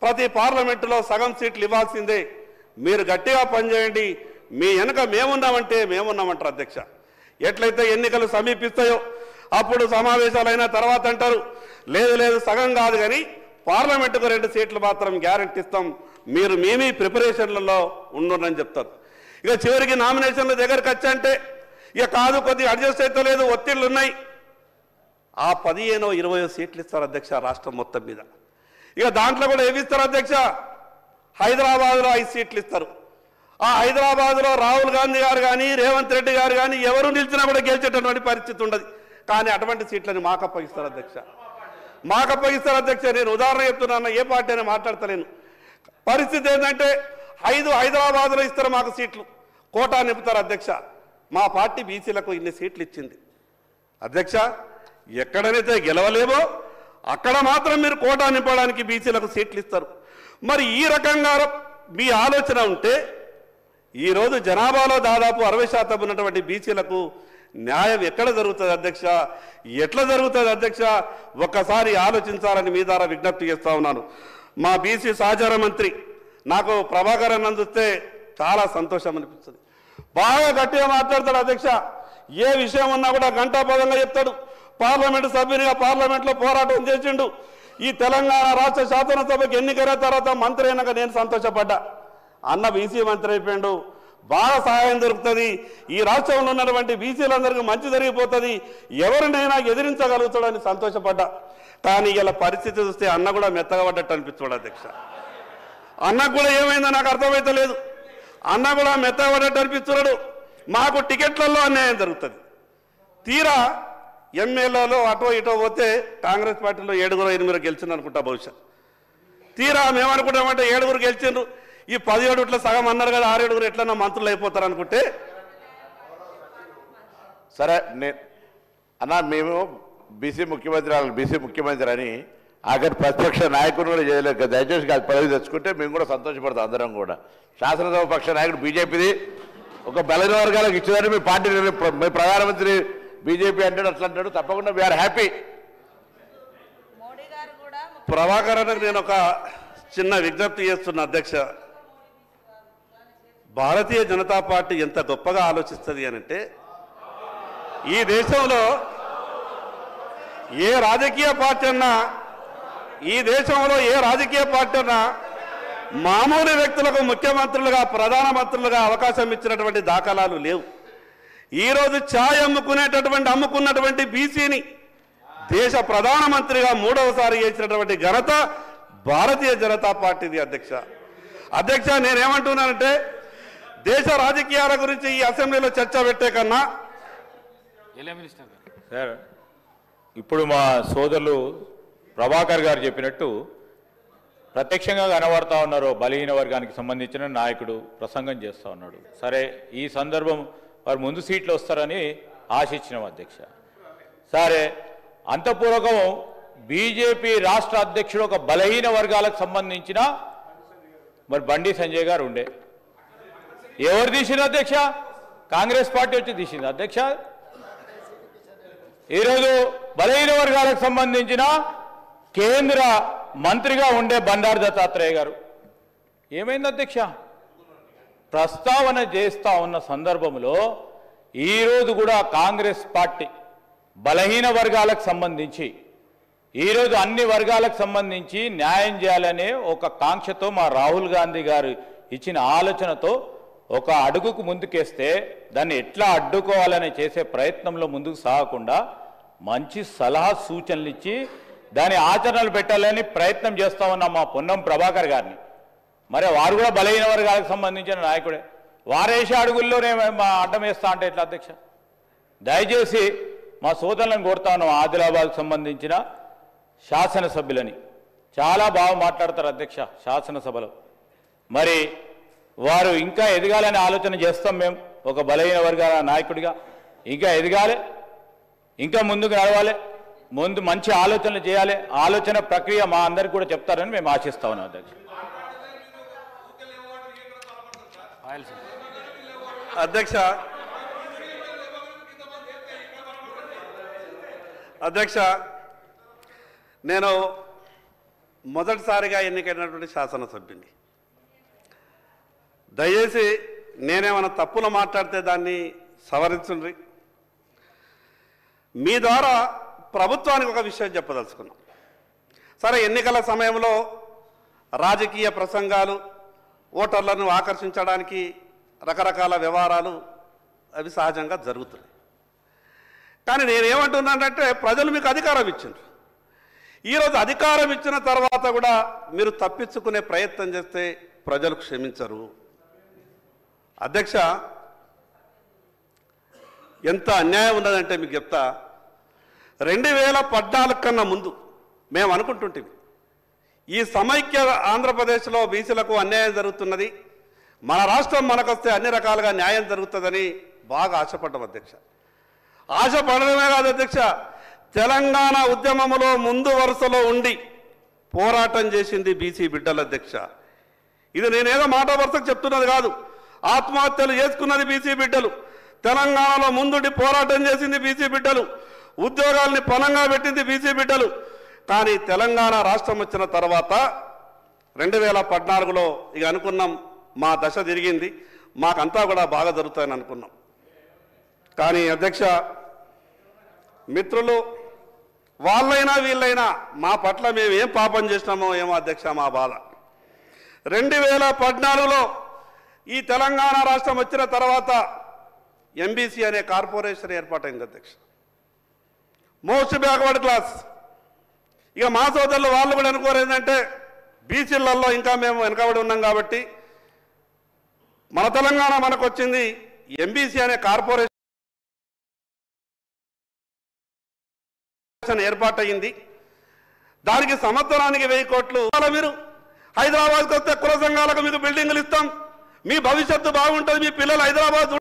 ప్రతి పార్లమెంటులో సగం సీట్లు ఇవ్వాల్సిందే, మీరు గట్టిగా పనిచేయండి, మీ వెనుక మేమున్నామంటారు అధ్యక్ష. ఎట్లయితే ఎన్నికలు సమీపిస్తాయో అప్పుడు సమావేశాలైన తర్వాత అంటారు, లేదు సగం కాదు కానీ పార్లమెంటుకు 2 సీట్లు మాత్రం గ్యారెంటీ ఇస్తాం, మీరు మేమీ ప్రిపరేషన్లలో ఉండని చెప్తారు. ఇక చివరికి నామినేషన్ల దగ్గరకు వచ్చంటే ఇక కాదు, కొద్దిగా అడ్జస్ట్ అయితే లేదు, ఒత్తిళ్లు ఉన్నాయి, ఆ 15-20 సీట్లు ఇస్తారు అధ్యక్ష రాష్ట్రం మొత్తం మీద. ఇక దాంట్లో కూడా ఏమిస్తారు అధ్యక్ష, హైదరాబాద్లో 5 సీట్లు ఇస్తారు. ఆ హైదరాబాద్లో రాహుల్ గాంధీ గారు కానీ రేవంత్ రెడ్డి గారు కానీ ఎవరు నిలిచినా కూడా గెలిచేటటువంటి పరిస్థితి ఉండదు. కానీ అటువంటి సీట్లని మాకు అప్పగిస్తారు అధ్యక్ష, మాకు అప్పగిస్తారు అధ్యక్ష. నేను ఉదాహరణ చెప్తున్నాను, ఏ పార్టీ అని మాట్లాడతలేను. పరిస్థితి ఏంటంటే 5 హైదరాబాద్లో ఇస్తారు మాకు సీట్లు, కోటా నింపుతారు అధ్యక్ష. మా పార్టీ బీసీలకు ఇన్ని సీట్లు ఇచ్చింది అధ్యక్ష. ఎక్కడనైతే గెలవలేమో అక్కడ మాత్రం మీరు కోటా నింపడానికి బీసీలకు సీట్లు ఇస్తారు. మరి ఈ రకంగా మీ ఆలోచన ఉంటే ఈరోజు జనాభాలో దాదాపు 60% ఉన్నటువంటి బీసీలకు న్యాయం ఎక్కడ జరుగుతుంది అధ్యక్ష, ఎట్లా జరుగుతుంది అధ్యక్ష? ఒక్కసారి ఆలోచించాలని మీ ద్వారా విజ్ఞప్తి చేస్తూ ఉన్నాను. మా బీసీ సహచార మంత్రి నాకు ప్రభాకర్ అన్నం చూస్తే చాలా సంతోషం అనిపిస్తుంది. బాగా గట్టిగా మాట్లాడతాడు అధ్యక్ష, ఏ విషయం ఉన్నా కూడా గంటాపదంగా చెప్తాడు. పార్లమెంటు సభ్యునిగా పార్లమెంట్లో పోరాటం చేసిండు. ఈ తెలంగాణ రాష్ట్ర శాసనసభకు ఎన్నికైన తర్వాత మంత్రి అయినాక నేను సంతోషపడ్డా. అన్న బీసీ మంత్రి అయిపోయాడు, బాగా సహాయం దొరుకుతుంది, ఈ రాష్ట్రంలో ఉన్నటువంటి బీసీలందరికీ మంచి జరిగిపోతుంది, ఎవరినైనా ఎదిరించగలుగుతాడని సంతోషపడ్డా. కానీ ఇలా పరిస్థితి చూస్తే అన్న కూడా మెత్తగా పడ్డట్టు అనిపిస్తాడు అధ్యక్ష. అన్నకు కూడా ఏమైందో నాకు అర్థమైతే లేదు, అన్న కూడా మెత్తగా పడ్డట్టు అనిపిస్తున్నాడు. మాకు టికెట్లలో అన్యాయం జరుగుతుంది. తీరా ఎమ్మెల్యేలో అటో ఇటో పోతే కాంగ్రెస్ పార్టీలో 7-8 గెలిచింది అనుకుంటా బహుశా. తీరా మేమనుకుంటామంటే 7 గెలిచిండ్రు, ఈ 17 ఇట్లా సగం అన్నారు కదా, 6-7 ఎట్లన్నా మంత్రులు అయిపోతారు అనుకుంటే. సరే అన్న, మేము బీసీ ముఖ్యమంత్రి అని ఆఖరి ప్రతిపక్ష నాయకుడు కూడా చేయలేక దయచేసి కాదు పదవి తెచ్చుకుంటే మేము కూడా సంతోషపడతాం. అందరం కూడా శాసనసభ పక్ష నాయకుడు బీజేపీది ఒక బలైన వర్గాలకు ఇచ్చేదని మీ పార్టీ మీ ప్రధానమంత్రి బీజేపీ అంటాడు, అట్లా అంటాడు. తప్పకుండా వీఆర్ హ్యాపీ. ప్రభాకర్ అన్నకు నేను ఒక చిన్న విజ్ఞప్తి చేస్తున్నా అధ్యక్ష. భారతీయ జనతా పార్టీ ఎంత గొప్పగా ఆలోచిస్తుంది అనంటే, ఈ దేశంలో ఏ రాజకీయ పార్టీ అన్నా మామూలు వ్యక్తులకు ముఖ్యమంత్రులుగా ప్రధానమంత్రులుగా అవకాశం ఇచ్చినటువంటి దాఖలాలు లేవు. ఈరోజు ఛాయ్ అమ్ముకున్నటువంటి బీసీని దేశ ప్రధానమంత్రిగా 3వసారి చేసినటువంటి ఘనత భారతీయ జనతా పార్టీది అధ్యక్ష. నేనేమంటున్నానంటే, దేశ రాజకీయాల గురించి ఈ అసెంబ్లీలో చర్చ పెట్టే కన్నా సార్, ఇప్పుడు మా సోదరులు ప్రభాకర్ గారు చెప్పినట్టు ప్రత్యక్షంగా కనబడతా ఉన్నారు, బలహీన వర్గానికి సంబంధించిన నాయకుడు ప్రసంగం చేస్తూ ఉన్నాడు. సరే, ఈ సందర్భం వారు ముందు సీట్లు వస్తారని ఆశించినాం అధ్యక్ష. సరే, అంతపూర్వకం బీజేపీ రాష్ట్ర అధ్యక్షుడు ఒక బలహీన వర్గాలకు సంబంధించిన మరి బండి సంజయ్ గారు ఉండే, ఎవరు తీసింది అధ్యక్ష? కాంగ్రెస్ పార్టీ వచ్చి తీసింది అధ్యక్ష. ఈరోజు బలహీన వర్గాలకు సంబంధించిన కేంద్ర మంత్రిగా ఉండే బండారు దత్తాత్రేయ గారు ఏమైంది అధ్యక్ష? ప్రస్తావన చేస్తూ ఉన్న సందర్భంలో ఈరోజు కూడా కాంగ్రెస్ పార్టీ బలహీన వర్గాలకు సంబంధించి ఈరోజు అన్ని వర్గాలకు సంబంధించి న్యాయం చేయాలనే ఒక కాంక్షతో మా రాహుల్ గాంధీ గారు ఇచ్చిన ఆలోచనతో ఒక అడుగుకు ముందుకేస్తే దాన్ని ఎట్లా అడ్డుకోవాలని చేసే ప్రయత్నంలో ముందుకు సాగకుండా మంచి సలహా సూచనలు ఇచ్చి దాని ఆచరణలు పెట్టాలని ప్రయత్నం చేస్తూ ఉన్న మా పొన్నం ప్రభాకర్ గారిని, మరి వారు కూడా బలహీన వర్గాలకు సంబంధించిన నాయకుడే, వారేసే అడుగుల్లోనే మా అడ్డం వేస్తా అంటే ఎట్లా అధ్యక్ష? దయచేసి మా సోదరులను కోరుతాను, ఆదిలాబాద్కు సంబంధించిన శాసనసభ్యులని చాలా బాగా మాట్లాడతారు అధ్యక్ష శాసనసభలో. మరి వారు ఇంకా ఎదగాలని ఆలోచన చేస్తాం. మేము ఒక బలహీన వర్గాల నాయకుడిగా ఇంకా ఎదగాలి, ఇంకా ముందుకు నడవాలి, ముందు మంచి ఆలోచనలు చేయాలి. ఆలోచన ప్రక్రియ మా అందరికి కూడా చెప్తారని మేము ఆశిస్తా ఉన్నాం అధ్యక్ష. నేను మొదటిసారిగా ఎన్నికైనటువంటి శాసనసభ్యుని. దయచేసి నేనేమైనా తప్పులు మాట్లాడితే దాన్ని సవరించండి. మీ ద్వారా ప్రభుత్వానికి ఒక విషయం చెప్పదలుచుకున్నాం. సరే, ఎన్నికల సమయంలో రాజకీయ ప్రసంగాలు, ఓటర్లను ఆకర్షించడానికి రకరకాల వ్యవహారాలు అవి సహజంగా జరుగుతున్నాయి. కానీ నేనేమంటున్నానంటే ప్రజలు మీకు అధికారం ఇచ్చారు. ఈరోజు అధికారం ఇచ్చిన తర్వాత కూడా మీరు తప్పించుకునే ప్రయత్నం చేస్తే ప్రజలు క్షమించరు. అధ్యక్ష, ఎంత అన్యాయం ఉన్నదంటే మీకు చెప్తా. 2014 కన్నా ముందు మేము అనుకుంటుంటే ఈ సమైక్య ఆంధ్రప్రదేశ్లో బీసీలకు అన్యాయం జరుగుతున్నది, మన రాష్ట్రం మనకొస్తే అన్ని రకాలుగా న్యాయం జరుగుతుందని బాగా ఆశపడ్డాం అధ్యక్ష. ఆశపడడమే కాదు అధ్యక్ష, తెలంగాణ ఉద్యమంలో ముందు వరుసలో ఉండి పోరాటం చేసింది బీసీ బిడ్డల అధ్యక్ష. ఇది నేనేదో మాట వరుసకు చెప్తున్నది కాదు. ఆత్మహత్యలు చేసుకున్నది బీసీ బిడ్డలు, తెలంగాణలో ముందుండి పోరాటం చేసింది బీసీ బిడ్డలు, ఉద్యోగాల్ని పణంగా పెట్టింది బీసీ బిడ్డలు. కానీ తెలంగాణ రాష్ట్రం వచ్చిన తర్వాత 2014లో ఇక అనుకున్నాం మా దశ తిరిగింది, మాకంతా కూడా బాగా జరుగుతాయని అనుకున్నాం. కానీ అధ్యక్ష, మిత్రులు వాళ్ళైనా వీళ్ళైనా మా పట్ల మేము ఏం పాపం చేసినామో ఏమో అధ్యక్ష మా బాధ. 2014లో ఈ తెలంగాణ రాష్ట్రం వచ్చిన తర్వాత ఎంబీసీ అనే కార్పొరేషన్ ఏర్పాటైంది అధ్యక్ష. Most backward class. ఇక మా సోదరులు వాళ్ళు కూడా అనుకోరు ఏంటంటే బీసీలలో ఇంకా మేము వెనకబడి ఉన్నాం కాబట్టి మన తెలంగాణ మనకు వచ్చింది, ఎంబీసీ అనే కార్పొరేషన్ ఏర్పాటయింది. దానికి సంవత్సరానికి 1000 కోట్లు. మీరు హైదరాబాద్కి వస్తే కుల సంఘాలకు మీకు బిల్డింగులు ఇస్తాం, మీ భవిష్యత్తు బాగుంటుంది, మీ పిల్లలు హైదరాబాద్